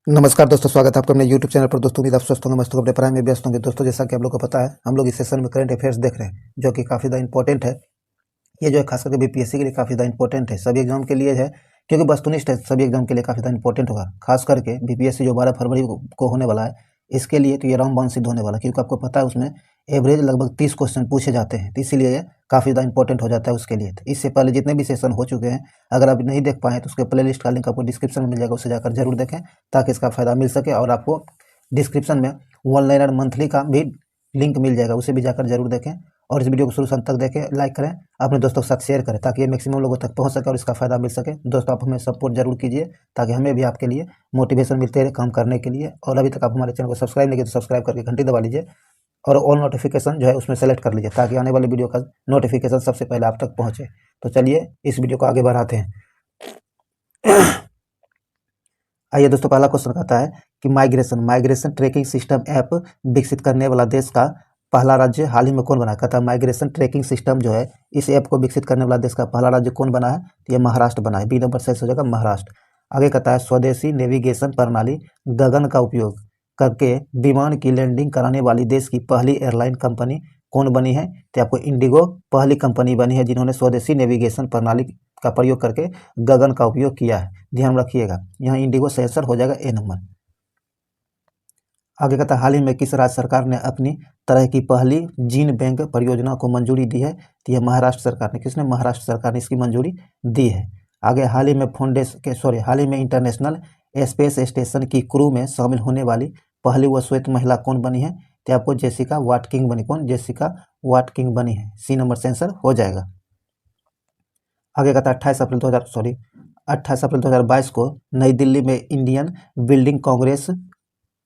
नमस्कार दोस्तों, स्वागत है आपका अपने YouTube चैनल पर। दोस्तों, उम्मीद आप स्वस्थ होंगे, मस्त होंगे, अपने पढ़ाई में व्यस्त होंगे। दोस्तों, जैसा कि आप लोग को पता है, हम लोग इस सेशन में करंट अफेयर्स देख रहे हैं, जो कि काफ़ी ज़्यादा इंपॉर्टेंट है। ये जो है खास करके बीपीएससी के लिए काफ़ी ज़्यादा इंपॉर्टेंट है, सभी एग्जाम के लिए है, क्योंकि वस्तुनिष्ठ है, सभी एग्जाम के लिए काफ़ी ज़्यादा इंपॉर्टेंट होगा। खास करके बीपीएससी जो 12 फरवरी को होने वाला है, इसके लिए तो ये रामबाण सिद्ध होने वाला है, क्योंकि आपको पता है उसमें एवरेज लगभग 30 क्वेश्चन पूछे जाते हैं, तो इसीलिए ये काफ़ी ज़्यादा इंपॉर्टेंट हो जाता है उसके लिए। तो इससे पहले जितने भी सेशन हो चुके हैं, अगर आप नहीं देख पाएँ तो उसके प्ले लिस्ट का लिंक आपको डिस्क्रिप्शन में मिल जाएगा, उससे जाकर जरूर देखें, ताकि इसका फ़ायदा मिल सके। और आपको डिस्क्रिप्शन में ऑनलाइन मंथली का भी लिंक मिल जाएगा, उसे भी जाकर जरूर देखें। और इस वीडियो को शुरू से अंत तक देखें, लाइक करें, अपने दोस्तों के साथ शेयर करें, ताकि ये मैक्सिमम लोगों तक पहुंच सके और इसका फायदा मिल सके। दोस्तों, आप हमें सपोर्ट जरूर कीजिए, ताकि हमें भी आपके लिए मोटिवेशन मिलते रहे काम करने के लिए। और अभी तक आप हमारे चैनल को सब्सक्राइब नहीं किए तो सब्सक्राइब करके घंटी दबा लीजिए, और ऑल नोटिफिकेशन जो है उसमें सेलेक्ट कर लीजिए, ताकि आने वाली वीडियो का नोटिफिकेशन सबसे पहले आप तक पहुँचे। तो चलिए इस वीडियो को आगे बढ़ाते हैं। आइए दोस्तों, पहला क्वेश्चन कहता है कि माइग्रेशन ट्रैकिंग सिस्टम ऐप विकसित करने वाला देश का पहला राज्य हाल ही में कौन बना है। कहता है माइग्रेशन ट्रैकिंग सिस्टम जो है, इस ऐप को विकसित करने वाला देश का पहला राज्य कौन बना है, तो ये महाराष्ट्र बना है। बी नंबर सही हो जाएगा, महाराष्ट्र। आगे कहता है स्वदेशी नेविगेशन प्रणाली गगन का उपयोग करके विमान की लैंडिंग कराने वाली देश की पहली एयरलाइन कंपनी कौन बनी है, तो आपको इंडिगो पहली कंपनी बनी है जिन्होंने स्वदेशी नेविगेशन प्रणाली का प्रयोग करके गगन का उपयोग किया है। ध्यान रखिएगा, यहाँ इंडिगो सही आंसर हो जाएगा, ए नंबर। आगे कहता है हाल ही में किस राज्य सरकार ने अपनी तरह की पहली जीन बैंक परियोजना को मंजूरी दी है, तो यह महाराष्ट्र सरकार ने। किसने? महाराष्ट्र सरकार ने इसकी मंजूरी दी है। आगे हाल ही में इंटरनेशनल स्पेस स्टेशन की क्रू में शामिल होने वाली पहली व श्वेत महिला कौन बनी है, तो आपको जेसिका वाटकिंग बनी। कौन? जेसिका वाटकिंग बनी है। सी नंबर से आंसर हो जाएगा। आगे कहता है 28 अप्रैल 2022 को नई दिल्ली में इंडियन बिल्डिंग कांग्रेस,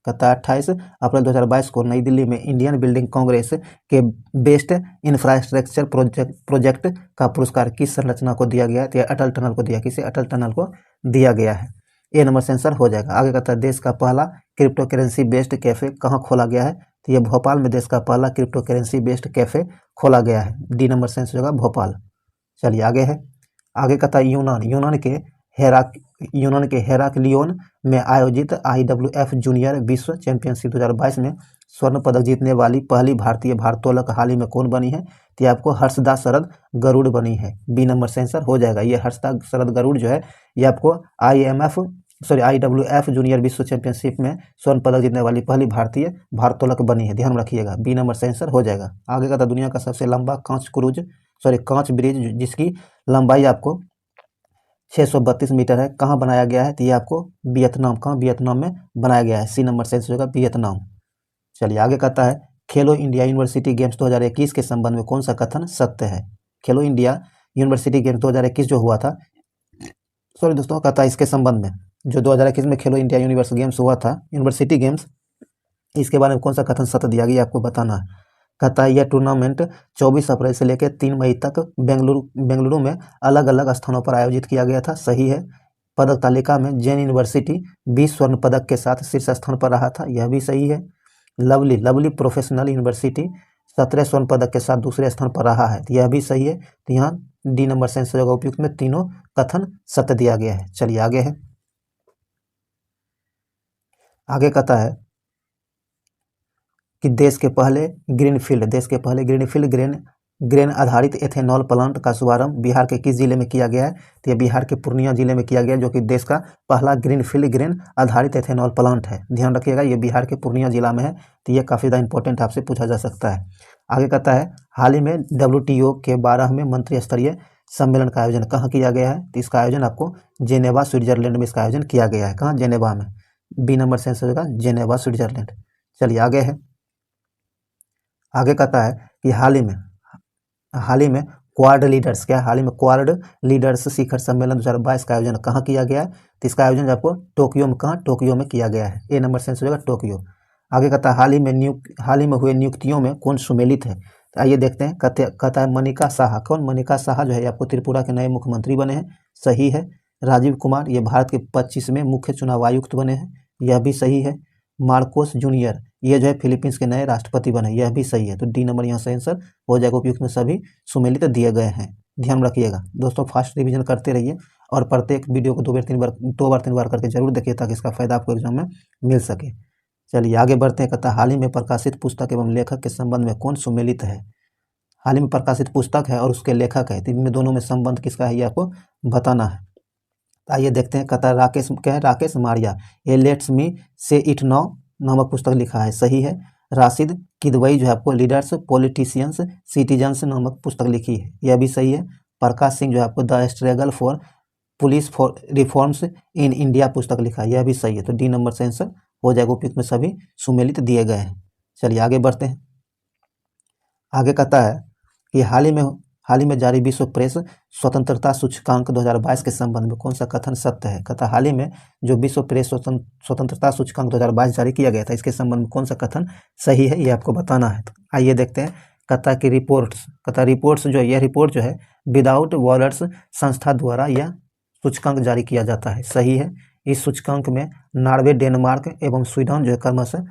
कहता है 28 अप्रैल 2022 को नई दिल्ली में इंडियन बिल्डिंग कांग्रेस के बेस्ट इंफ्रास्ट्रक्चर प्रोजेक्ट का पुरस्कार किस संरचना को दिया गया है, तो अटल टनल को दिया। किसे? अटल टनल को दिया गया है। ए नंबर से आंसर हो जाएगा। आगे कहता है देश का पहला क्रिप्टो करेंसी बेस्ड कैफे कहाँ खोला गया है, तो ये भोपाल में देश का पहला क्रिप्टो करेंसी बेस्ड कैफे खोला गया है। डी नंबर से आंसर होगा भोपाल। चलिए आगे है। आगे कहता है यूनान के हेराक्लियोन में आयोजित IWF जूनियर विश्व चैंपियनशिप 2022 में स्वर्ण पदक जीतने वाली पहली भारतीय भारोत्तोलक हाल ही में कौन बनी है, तो आपको हर्षदा शरद गरुड़ बनी है। बी नंबर से आंसर हो जाएगा। ये हर्षदा शरद गरुड़ जो है, ये आपको IWF जूनियर विश्व चैंपियनशिप में स्वर्ण पदक जीतने वाली पहली भारतीय भारोत्तोलक बनी है। ध्यान रखिएगा, बी नंबर से आंसर हो जाएगा। आगे कहता दुनिया का सबसे लंबा कांच ब्रिज जिसकी लंबाई आपको 632 मीटर है, कहाँ बनाया गया है, तो ये आपको वियतनाम। कहाँ? वियतनाम में बनाया गया है। सी नंबर से आंसर होगा वियतनाम। चलिए आगे कहता है खेलो इंडिया यूनिवर्सिटी गेम्स 2021 के संबंध में कौन सा कथन सत्य है। खेलो इंडिया यूनिवर्सिटी गेम्स 2021 जो हुआ था, दोस्तों, कहता है इसके संबंध में जो 2021 में खेलो इंडिया यूनिवर्स गेम्स हुआ था, यूनिवर्सिटी गेम्स, इसके बारे में कौन सा कथन सत्य दिया गया आपको बताना है। कहता है यह टूर्नामेंट 24 अप्रैल से लेकर 3 मई तक बेंगलुरु में अलग अलग स्थानों पर आयोजित किया गया था। सही है। पदक तालिका में जैन यूनिवर्सिटी 20 स्वर्ण पदक के साथ शीर्ष स्थान पर रहा था। यह भी सही है। लवली प्रोफेशनल यूनिवर्सिटी 17 स्वर्ण पदक के साथ दूसरे स्थान पर रहा है। यह भी सही है। तो यहाँ डी नंबर से आंसर होगा उपयुक्त में तीनों कथन सत्य दिया गया है। चलिए आगे है। आगे कहता है कि देश के पहले ग्रीनफील्ड ग्रेन आधारित एथेनॉल प्लांट का शुभारंभ बिहार के किस जिले में किया गया है, तो ये बिहार के पूर्णिया जिले में किया गया है, जो कि देश का पहला ग्रीनफील्ड ग्रेन आधारित एथेनॉल प्लांट है। ध्यान रखिएगा, ये बिहार के पूर्णिया जिला में है। तो ये काफ़ी ज़्यादा इंपॉर्टेंट आपसे पूछा जा सकता है। आगे कहता है हाल ही में WTO के 12वें मंत्री स्तरीय सम्मेलन का आयोजन कहाँ किया गया है, तो इसका आयोजन आपको जेनेवा स्विट्जरलैंड में इसका आयोजन किया गया है। कहाँ? जेनेवा में। बी नंबर से आंसर होगा जेनेवा स्विट्जरलैंड। चलिए आगे है। आगे कहता है कि हाल ही में क्वाड लीडर्स शिखर सम्मेलन 2022 का आयोजन कहाँ किया गया है, तो इसका आयोजन आपको टोक्यो में, कहाँ? टोक्यो में किया गया है। ए नंबर से आंसर होगा टोक्यो। आगे कहता है हाल ही में हुए नियुक्तियों में कौन सुमेलित है, तो आइए देखते हैं। कहता है मनिका साहा। कौन? मनिका साहा जो है आपको त्रिपुरा के नए मुख्यमंत्री बने हैं। सही है। राजीव कुमार ये भारत के 25वें मुख्य चुनाव आयुक्त बने हैं। यह भी सही है। मार्कोस जूनियर ये जो है फिलीपींस के नए राष्ट्रपति बने। यह भी सही है। तो डी नंबर यहाँ से आंसर हो जाएगा। उपयुक्त में सभी सुमेलित दिए गए हैं। ध्यान रखिएगा दोस्तों, फास्ट रिवीजन करते रहिए और प्रत्येक वीडियो को 2 बार 3 बार करके जरूर देखिए ताकि इसका फायदा आपको एग्जाम में मिल सके। चलिए आगे बढ़ते हैं। कहता हाल ही में प्रकाशित पुस्तक एवं लेखक के संबंध में कौन सुमेलित है। हाल ही में प्रकाशित पुस्तक है और उसके लेखक है, तो इनमें दोनों में संबंध किसका है ये आपको बताना है। आइए देखते हैं। कहता राकेश क्या है, राकेश मारिया, ये लेट्स मी से इट नाउ नामक पुस्तक लिखा है, सही है। राशिद किदवई जो है आपको लीडर्स पॉलिटिशियंस सिटीजन्स नामक पुस्तक लिखी है, यह भी सही है। प्रकाश सिंह जो है आपको the struggle for police for reforms in India पुस्तक लिखा है, यह भी सही है। तो डी नंबर से आंसर हो जाएगा। उपयुक्त में सभी सुमेलित दिए गए हैं। चलिए आगे बढ़ते हैं। आगे कहता है कि हाल ही में जारी विश्व प्रेस स्वतंत्रता सूचकांक 2022 के संबंध में कौन सा कथन सत्य है। कहता हाल ही में जो विश्व प्रेस स्वतंत्रता सूचकांक 2022 जारी किया गया था, इसके संबंध में कौन सा कथन सही है ये आपको बताना है। तो आइए देखते हैं। कहता कि रिपोर्ट्स जो यह रिपोर्ट जो है विदाउट बॉर्डर्स संस्था द्वारा यह सूचकांक जारी किया जाता है, सही है। इस सूचकांक में नॉर्वे डेनमार्क एवं स्वीडन जो है क्रमशः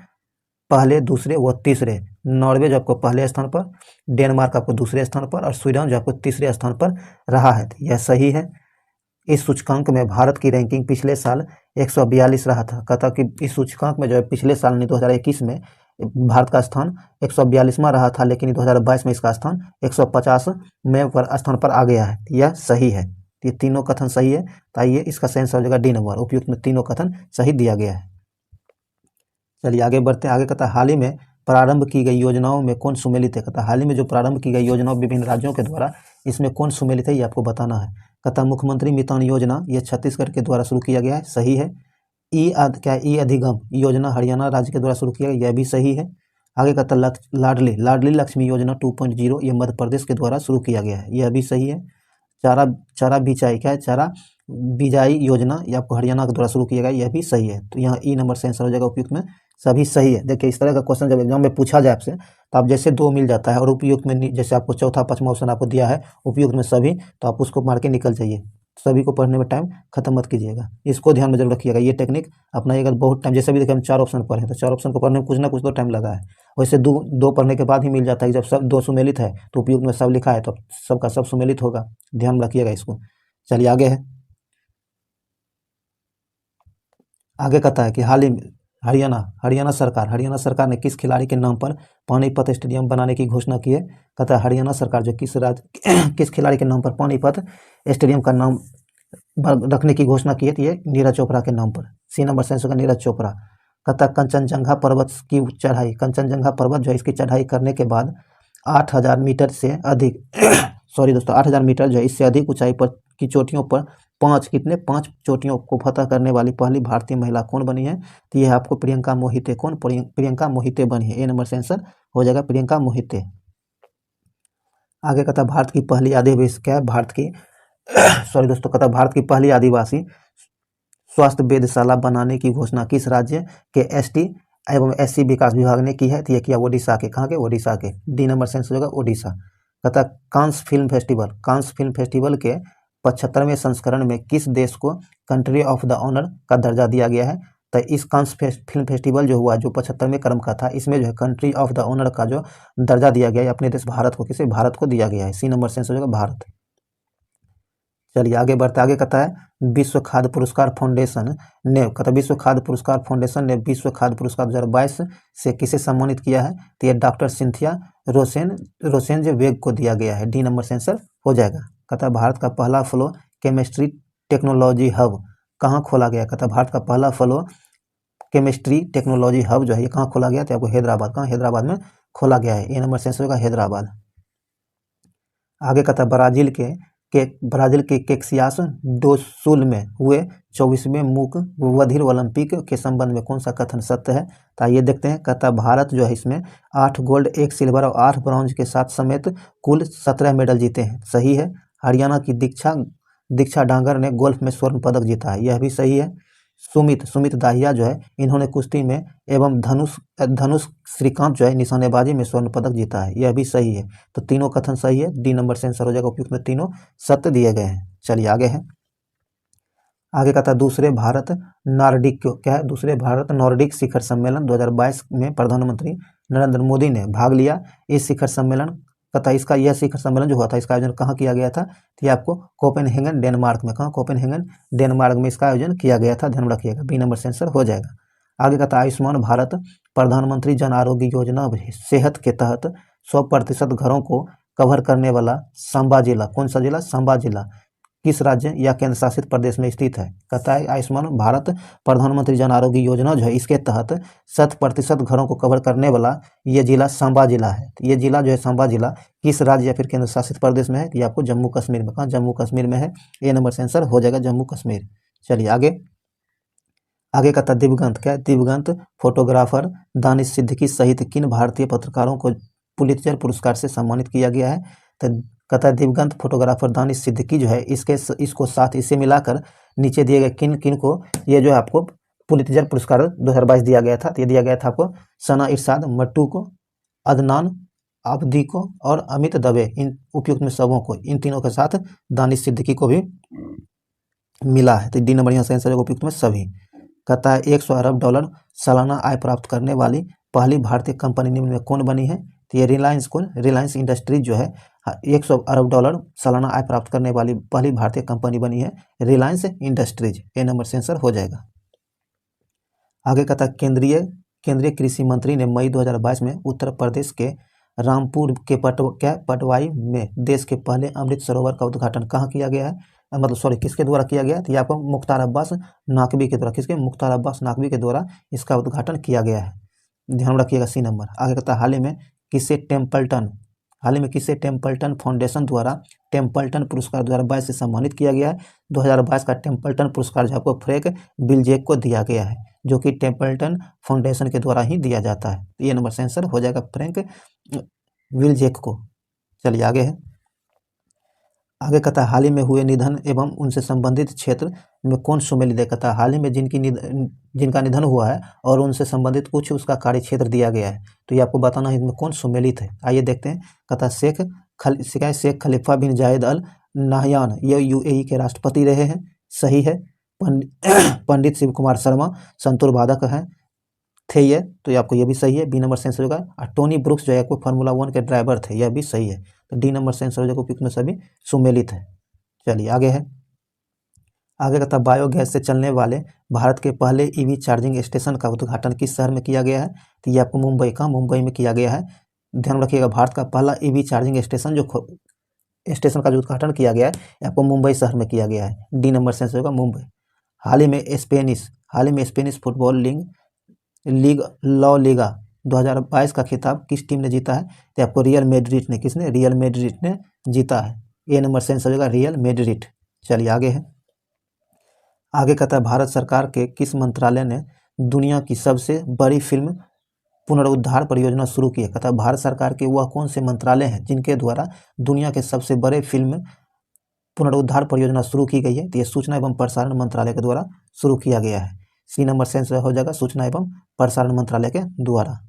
पहले दूसरे व तीसरे, नॉर्वे जो आपको पहले स्थान पर, डेनमार्क आपको दूसरे स्थान पर और स्वीडन जो आपको तीसरे स्थान पर रहा है, यह सही है। इस सूचकांक में भारत की रैंकिंग पिछले साल 142 रहा था। कहता कि इस सूचकांक में जो है पिछले साल 2021 में भारत का स्थान 142वां रहा था, लेकिन 2022 में इसका स्थान 150वें स्थान पर आ गया है, यह सही है। ये तीनों कथन सही है। तो आइए इसका सही आंसर हो जाएगा डी नंबर। उपयुक्त में तीनों कथन सही दिया गया है। चलिए आगे बढ़ते हैं। आगे कहता है हाल ही में प्रारंभ की गई योजनाओं में कौन सुमेलित है। कहता हाल ही में जो प्रारंभ की गई योजनाओं विभिन्न राज्यों के द्वारा, इसमें कौन सुमेलित है ये आपको बताना है। कहता मुख्यमंत्री मितान योजना ये छत्तीसगढ़ के द्वारा शुरू किया गया है, सही है। ई अधिगम योजना हरियाणा राज्य के द्वारा शुरू किया गया, यह भी सही है। आगे कहता लाडली लक्ष्मी योजना 2.0 ये मध्य प्रदेश के द्वारा शुरू किया गया है, यह भी सही है। चारा बिजाई योजना ये आपको हरियाणा के द्वारा शुरू किया गया, यह भी सही है। तो यहाँ ई नंबर से आंसर हो जाएगा। उपयुक्त में सभी सही है। देखिए इस तरह का क्वेश्चन जब एग्जाम में पूछा जाए आपसे, तो आप जैसे 2 मिल जाता है और उपयुक्त में जैसे आपको चौथा 5वां ऑप्शन आपको दिया है उपयुक्त में सभी, तो आप उसको मार के निकल जाइए। सभी को पढ़ने में टाइम खत्म मत कीजिएगा, इसको ध्यान में जरूर रखिएगा। ये टेक्निक अपनाइएगा बहुत टाइम। जैसे भी देखिए हम 4 ऑप्शन पढ़े, तो 4 ऑप्शन को पढ़ने में कुछ ना कुछ तो टाइम लगा है। वैसे दो पढ़ने के बाद ही मिल जाता है। जब सब 2 सुमेलित है तो उपयुक्त में सब लिखा है, तो सबका सब सुमेलित होगा, ध्यान में रखिएगा इसको। चलिए आगे है। आगे कहता है कि हाल ही में हरियाणा सरकार ने किस खिलाड़ी के नाम पर पानीपत स्टेडियम बनाने की घोषणा की है। कहता है हरियाणा सरकार जो किस खिलाड़ी के नाम पर पानीपत स्टेडियम का नाम रखने की घोषणा की है, तो ये नीरज चोपड़ा के नाम पर। सी नंबर से होगा नीरज चोपड़ा। कहता कंचनजंगा पर्वत की चढ़ाई, कंचनजंगा पर्वत जो है इसकी चढ़ाई करने के बाद 8000 मीटर से अधिक 8000 मीटर जो है इससे अधिक ऊंचाई पर की चोटियों पर 5 चोटियों को फतह करने वाली पहली भारतीय महिला कौन बनी है। तो यह आपको प्रियंका मोहिते प्रियंका मोहिते बनी है। ए नंबर से आंसर हो जाएगा प्रियंका मोहिते। आगे कहता भारत की पहली आदिवासी क्या है, कहता भारत की पहली आदिवासी स्वास्थ्य वेधशाला बनाने की घोषणा किस राज्य के एसटी एवं एससी विकास विभाग ने की है। तो यह किया ओडिशा के। कहाँ के, ओडिशा के। डी नंबर से आंसर होगा ओडिशा। कहता कांस फिल्म फेस्टिवल के 75वें संस्करण में किस देश को कंट्री ऑफ द ऑनर का दर्जा दिया गया है। तो इस कांस फिल्म फेस्टिवल जो हुआ जो 75वें क्रम का था, इसमें जो है कंट्री ऑफ द ऑनर का जो दर्जा दिया गया है अपने देश भारत को, किसे, भारत को दिया गया है। सी नंबर से आंसर होगा भारत। चलिए आगे बढ़ते। आगे कहता है विश्व खाद्य पुरस्कार फाउंडेशन ने विश्व खाद्य पुरस्कार 2022 से किसे सम्मानित किया है। तो ये डॉक्टर सिंथिया रोसेंज वेग को दिया गया है। डी नंबर से आंसर हो जाएगा। कहता है भारत का पहला फ्लो केमिस्ट्री टेक्नोलॉजी हब कहाँ खोला गया। कहता है भारत का पहला फ्लो केमिस्ट्री टेक्नोलॉजी हब जो है ये कहाँ खोला गया। तो आपको हैदराबाद, कहाँ, हैदराबाद में खोला गया है। ए नंबर से आंसर होगा हैदराबाद। आगे कहता है ब्राजील के कैक्सियास डो सुल में हुए 24वें मूक बधिर ओलंपिक के संबंध में कौन सा कथन सत्य है। तो आइए देखते हैं। कहता भारत जो है इसमें 8 गोल्ड 1 सिल्वर और 8 ब्रॉन्ज के साथ समेत कुल 17 मेडल जीते हैं, सही है। हरियाणा की दीक्षा डांगर ने गोल्फ में स्वर्ण पदक जीता है, यह भी सही है। सुमित दाहिया जो है इन्होंने कुश्ती में एवं धनुष श्रीकांत जो है निशानेबाजी में स्वर्ण पदक जीता है, यह भी सही है। तो तीनों कथन सही है। डी नंबर से आंसर हो जाएगा। उपयुक्त में तीनों सत्य दिए गए हैं। चलिए आगे है। आगे कहता है दूसरे भारत नॉर्डिक शिखर सम्मेलन 2022 में प्रधानमंत्री नरेंद्र मोदी ने भाग लिया। इस शिखर सम्मेलन कहता है इसका यह शिखर सम्मेलन जो हुआ था इसका आयोजन कहाँ किया गया था, तो ये आपको कोपेनहेगन डेनमार्क में, कहाँ कोपेनहेगन डेनमार्क में इसका आयोजन किया गया था, ध्यान रखिएगा, बी नंबर से आंसर हो जाएगा। आगे कहता है आयुष्मान भारत प्रधानमंत्री जन आरोग्य योजना सेहत के तहत 100% घरों को कवर करने वाला संबा जिला, कौन सा जिला, संबा जिला, किस राज्य या केंद्र शासित प्रदेश में स्थित है। कहता है आयुष्मान भारत प्रधानमंत्री जन आरोग्य योजना जो है इसके तहत 100% घरों को कवर करने वाला ये जिला संबा जिला है। ये जिला जो है संबा जिला किस राज्य या फिर केंद्र शासित प्रदेश में है, ये आपको जम्मू कश्मीर में, कहाँ, जम्मू कश्मीर में है, ए नंबर से आंसर हो जाएगा जम्मू कश्मीर। चलिए आगे, आगे कहता है दिवंगत, क्या है, दिवंगत फोटोग्राफर दानिश सिद्दीकी सहित किन भारतीय पत्रकारों को पुलित्जर पुरस्कार से सम्मानित किया गया है। तो कहता है दिवंगत फोटोग्राफर दानिश सिद्दीकी जो है इसको साथ इसे मिलाकर नीचे दिए गए किन किन को ये जो है आपको पुलित्जर पुरस्कार 2022 दिया गया था। तो ये दिया गया था आपको सना इरशाद मट्टू को, अदनान आबदी को और अमित दवे, इन उपयुक्त में सबों को, इन तीनों के साथ दानिश सिद्दीकी को भी मिला है। तो डी नंबर यहाँ से आंसर है उपयुक्त में सभी। कहता है 100 अरब डॉलर सालाना आय प्राप्त करने वाली पहली भारतीय कंपनी निम्न में कौन बनी है। तो ये रिलायंस, कौन, रिलायंस इंडस्ट्रीज जो है 100 अरब डॉलर सालाना आय प्राप्त करने वाली पहली भारतीय कंपनी बनी है रिलायंस इंडस्ट्रीज, ए नंबर से आंसर हो जाएगा। आगे कहता है केंद्रीय कृषि मंत्री ने मई 2022 में उत्तर प्रदेश के रामपुर के पटवाई में देश के पहले अमृत सरोवर का उद्घाटन कहाँ किया गया है, मतलब सॉरी किसके द्वारा किया गया है। तो ये आपको मुख्तार अब्बास नकवी के द्वारा, किसके, मुख्तार अब्बास नकवी के द्वारा इसका उद्घाटन किया गया है, ध्यान रखिएगा, सी नंबर। आगे कहता है हाल ही में किसे टेम्पल्टन फाउंडेशन द्वारा टेम्पल्टन पुरस्कार 2022 से सम्मानित किया गया है। 2022 का टेम्पल्टन पुरस्कार जो आपको फ्रैंक विल्जेक को दिया गया है, जो कि टेम्पल्टन फाउंडेशन के द्वारा ही दिया जाता है। तो ये नंबर से आंसर हो जाएगा फ्रैंक विल्जेक को। चलिए आगे है, आगे कहता है हाल ही में हुए निधन एवं उनसे संबंधित क्षेत्र में कौन सम्मिलित है। कहता है हाल ही में जिनका निधन हुआ है और उनसे संबंधित कुछ उसका कार्य क्षेत्र दिया गया है, तो ये आपको बताना है इसमें कौन सम्मिलित है। आइए देखते हैं। कहता है शेख खलीफा बिन जायद अल नाहयान, ये यूएई के राष्ट्रपति रहे हैं, सही है। पंडित शिव कुमार शर्मा संतूर वादक हैं, थे ये, तो ये आपको ये भी सही है, बी नंबर से आंसर होगा। और टोनी ब्रुक्स जो है आपको फार्मूला 1 के ड्राइवर थे, यह भी सही है, तो डी नंबर से आंसर हो जाएगा, उपयुक्त में सभी सम्मिलित है। चलिए आगे है, आगे कहता है बायोगैस से चलने वाले भारत के पहले ईवी चार्जिंग स्टेशन का उद्घाटन किस शहर में किया गया है। तो ये आपको मुंबई का, मुंबई में किया गया है, ध्यान रखिएगा। भारत का पहला ईवी चार्जिंग स्टेशन स्टेशन का जो उद्घाटन किया गया है आपको मुंबई शहर में किया गया है, डी नंबर से आंसर होगा मुंबई। हाल ही में Spanish football league La Liga 2022 का खिताब किस टीम ने जीता है। तो आपको रियल मैड्रिड ने, किसने, रियल मैड्रिड ने जीता है, ए नंबर से आंसर होगा रियल मैड्रिड। चलिए आगे है, आगे कहता है भारत सरकार के किस मंत्रालय ने दुनिया की सबसे बड़ी फिल्म पुनरुद्धार परियोजना शुरू की है। कहता है भारत सरकार के वह कौन से मंत्रालय हैं जिनके द्वारा दुनिया के सबसे बड़े फिल्म पुनरुद्धार परियोजना शुरू की गई है। तो ये सूचना एवं प्रसारण मंत्रालय के द्वारा शुरू किया गया है, सी नंबर से आंसर हो जाएगा सूचना एवं प्रसारण मंत्रालय के द्वारा।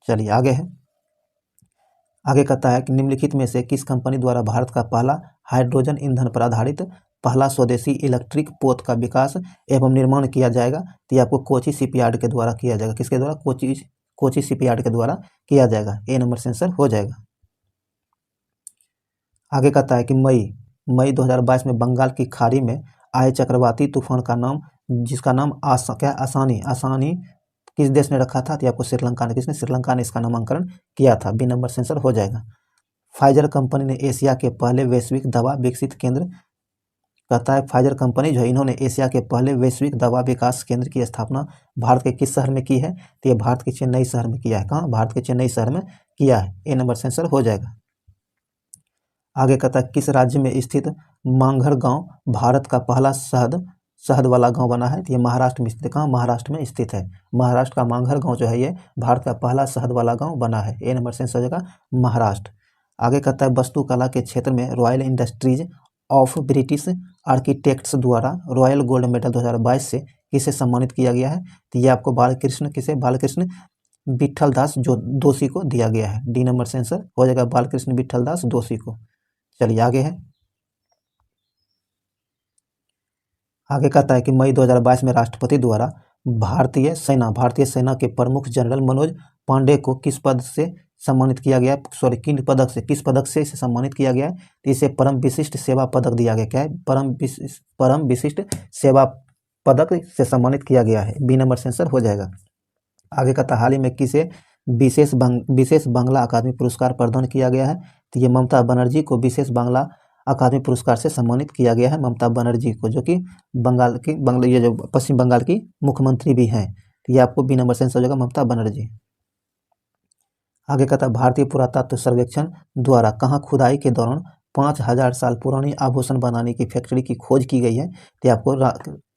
चलिए आगे है, आगे कहता है कि निम्नलिखित में से किस कंपनी द्वारा भारत का पहला हाइड्रोजन ईंधन पर आधारित पहला स्वदेशी इलेक्ट्रिक पोत का विकास एवं निर्माण किया जाएगा। तो ये आपको कोची शिपयार्ड के द्वारा किया जाएगा, किसके द्वारा, कोची शिपयार्ड के द्वारा किया जाएगा, ए नंबर से आंसर हो जाएगा। आगे कहता है कि मई 2022 में बंगाल की खाड़ी में आए चक्रवाती तूफान का नाम, जिसका नाम आसानी किस देश ने रखा था। तो आपको श्रीलंका ने, किसने, श्रीलंका ने इसका नामकरण किया था, बी नंबर से आंसर हो जाएगा। फाइजर कंपनी ने एशिया के पहले वैश्विक दवा विकसित केंद्र, कहता है फाइजर कंपनी जो है इन्होंने एशिया के पहले वैश्विक दवा विकास केंद्र की स्थापना भारत के किस शहर में की है। तो ये भारत के चेन्नई शहर में किया है, कहाँ, भारत के चेन्नई शहर में किया है, ए नंबर से आंसर हो जाएगा। आगे कहता है किस राज्य में स्थित मांगघर गांव भारत का पहला शहद वाला गांव बना है। तो ये महाराष्ट्र में स्थित, कहाँ, महाराष्ट्र में स्थित है, महाराष्ट्र का मांगघर गांव जो है ये भारत का पहला शहद वाला गांव बना है, ए नंबर से आंसर हो जाएगा महाराष्ट्र। आगे कहता है वास्तुकला के क्षेत्र में royal industries of British architects द्वारा रॉयल गोल्ड मेडल 2022 से किसे सम्मानित किया गया है। तो ये आपको बालकृष्ण विठल दास जो दोषी को दिया गया है, डी नंबर से आंसर हो जाएगा बालकृष्ण विठल दास दोषी को। चलिए आगे है, आगे कहता है कि मई 2022 में राष्ट्रपति द्वारा भारतीय सेना के प्रमुख जनरल मनोज पांडे को किस पद से सम्मानित किया गया, सॉरी किन पदक से, किस पदक से इसे सम्मानित किया गया है? तो इसे परम विशिष्ट सेवा पदक दिया गया। क्या है? परम विशिष्ट सेवा पदक से सम्मानित किया गया है। बी नंबर सेंसर हो जाएगा। आगे कहता हाल ही में किसे विशेष बांग्ला अकादमी पुरस्कार प्रदान किया गया है? तो ये ममता बनर्जी को विशेष बांग्ला अकादमी पुरस्कार से सम्मानित किया गया है, ममता बनर्जी को, जो कि ये जो पश्चिम बंगाल की मुख्यमंत्री भी हैं। तो ये आपको बी नंबर सेंस हो जाएगा, ममता बनर्जी। आगे कहता है भारतीय पुरातत्व सर्वेक्षण द्वारा कहाँ खुदाई के दौरान 5000 साल पुरानी आभूषण बनाने की फैक्ट्री की खोज की गई है? तो आपको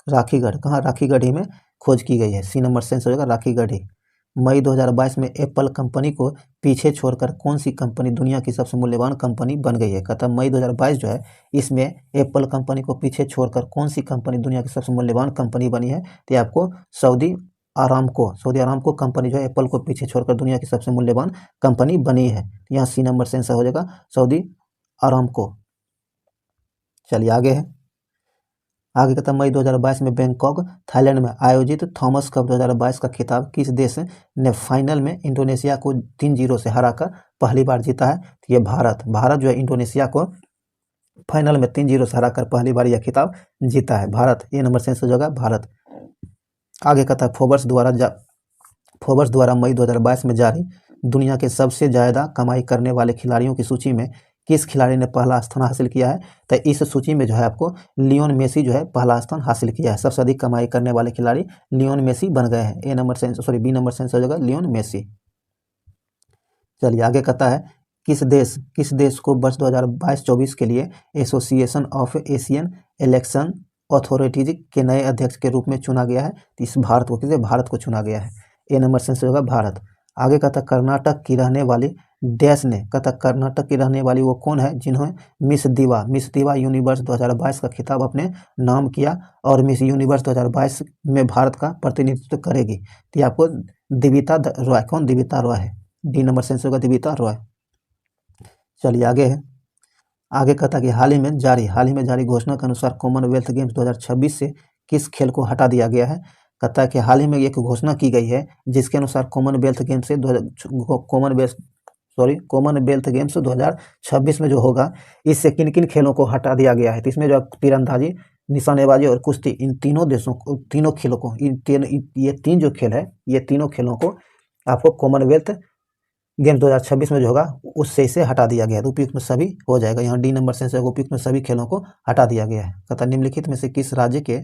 राखीगढ़, कहाँ? राखीगढ़ी में खोज की गई है। सी नंबर सेंस हो जाएगा, राखीगढ़ी। मई 2022 में एप्पल कंपनी को पीछे छोड़कर कौन सी कंपनी दुनिया की सबसे मूल्यवान कंपनी बन गई है? कहता है मई 2022 जो है इसमें एप्पल कंपनी को पीछे छोड़कर कौन सी कंपनी दुनिया की सबसे मूल्यवान कंपनी बनी है? तो आपको सऊदी आरामको कंपनी जो है एप्पल को पीछे छोड़कर दुनिया की सबसे मूल्यवान कंपनी बनी है। यहाँ सी नंबर से आंसर हो जाएगा, सऊदी आरामको। चलिए आगे है। आगे कहता है मई 2022 में बैंकॉक थाईलैंड में आयोजित थॉमस कप 2022 का खिताब किस देश ने फाइनल में इंडोनेशिया को 3-0 से हराकर पहली बार जीता है? तो ये भारत जो है इंडोनेशिया को फाइनल में 3-0 से हराकर पहली बार यह खिताब जीता है, भारत। ये नंबर सेंस हो जाएगा, भारत। आगे कहता है फोर्ब्स द्वारा मई 2022 में जारी दुनिया के सबसे ज़्यादा कमाई करने वाले खिलाड़ियों की सूची में किस खिलाड़ी ने पहला स्थान हासिल किया है? तो इस सूची में जो है आपको लियोन मेसी जो है पहला स्थान हासिल किया है। सबसे अधिक कमाई करने वाले खिलाड़ी लियोन मेसी बन गए हैं। बी नंबर सेंस हो जाएगा, लियोन मेसी। चलिए आगे कहता है किस देश को वर्ष 2022-24 के लिए association of Asian election authorities के नए अध्यक्ष के रूप में चुना गया है? तो इस भारत को चुना गया है। ए नंबर सेंस होगा, भारत। आगे कहता कर्नाटक की रहने वाली कर्नाटक की रहने वाली वो कौन है जिन्होंने मिस दीवा यूनिवर्स 2022 का खिताब अपने नाम किया और मिस यूनिवर्स 2022 में भारत का प्रतिनिधित्व करेगी? तो आपको दिविता रॉय, कौन? दिविता रॉय है। डी नंबर सेंस होगा, दिविता रॉय। चलिए आगे है। आगे कहता कि हाल ही में जारी घोषणा के अनुसार कॉमनवेल्थ गेम्स 2026 से किस खेल को हटा दिया गया है? कहता है कि हाल ही में एक घोषणा की गई है जिसके अनुसार कॉमनवेल्थ गेम्स 2026 में जो होगा इससे किन किन खेलों को हटा दिया गया है? तो इसमें जो तीरंदाजी, निशानेबाजी और कुश्ती, इन तीनों खेलों को, ये तीन जो खेल है, ये तीनों खेलों को आपको कॉमनवेल्थ गेम्स 2026 में जो होगा उससे इसे हटा दिया गया है। तो उपयुक्त में सभी हो जाएगा। यहाँ डी नंबर से उपयुक्त में सभी खेलों को हटा दिया गया है। कहता निम्नलिखित में से किस राज्य के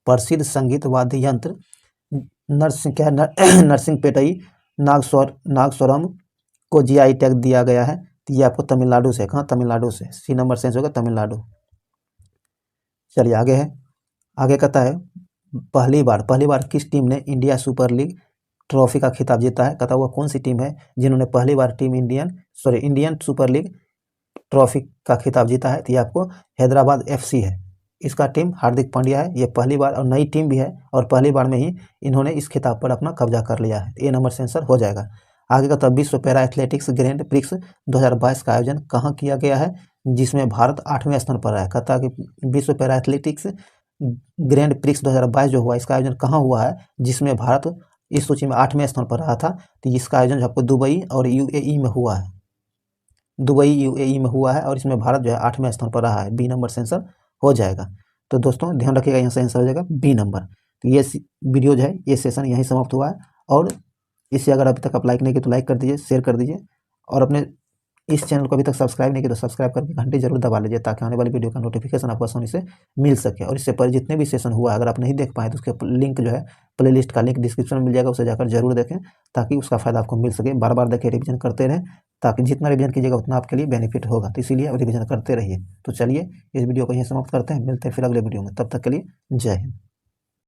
प्रसिद्ध संगीत वाद्य यंत्र नरसिंहपेटई नागस्वरम को जीआई टैग दिया गया है? तो ये आपको तमिलनाडु से, कहाँ? तमिलनाडु से। सी नंबर सेंस होगा, तमिलनाडु। चलिए आगे है। आगे कहता है पहली बार किस टीम ने इंडिया सुपर लीग ट्रॉफी का खिताब जीता है? कहता वो कौन सी टीम है जिन्होंने पहली बार इंडियन सुपर लीग ट्रॉफी का खिताब जीता है? तो ये आपको हैदराबाद FC है। इसका टीम हार्दिक पांड्या है। ये पहली बार और नई टीम भी है और पहली बार में ही इन्होंने इस खिताब पर अपना कब्जा कर लिया है। ए नंबर से आंसर हो जाएगा। आगे का तब विश्व पैरा एथलेटिक्स ग्रैंड प्रिक्स 2022 का आयोजन कहाँ किया गया है जिसमें भारत 8वें स्थान पर है? कहता कि विश्व पैरा एथलेटिक्स ग्रैंड प्रिक्स 2022 जो हुआ इसका आयोजन कहाँ हुआ है जिसमें भारत इस सूची में 8वें स्थान पर रहा था? तो इसका आयोजन आपको दुबई और UAE में हुआ है। दुबई UAE में हुआ है और इसमें भारत जो है 8वें स्थान पर रहा है। बी नंबर से आंसर हो जाएगा। तो दोस्तों ध्यान रखिएगा, यहाँ से आंसर हो जाएगा बी नंबर। तो ये वीडियो जो है, ये सेशन यहीं समाप्त हुआ है। और इसे अगर अभी तक आप लाइक नहीं किए तो लाइक कर दीजिए, शेयर कर दीजिए और अपने इस चैनल को अभी तक सब्सक्राइब नहीं किया तो सब्सक्राइब करके घंटी जरूर दबा लीजिए ताकि आने वाली वीडियो का नोटिफिकेशन आपको आसानी से मिल सके। और इससे पहले जितने भी सेशन हुआ अगर आप नहीं देख पाए तो उसके लिंक जो है प्लेलिस्ट का लिंक डिस्क्रिप्शन में मिल जाएगा, उसे जाकर जरूर देखें ताकि उसका फायदा आपको मिल सके। बार बार देखिए, रिवीजन करते रहें ताकि जितना रिवीजन कीजिएगा उतना आपके लिए बेनिफिट होगा। तो इसीलिए रिवीजन करते रहिए। तो चलिए इस वीडियो को यहीं समाप्त करते हैं, मिलते हैं फिर अगले वीडियो में। तब तक के लिए जय हिंद।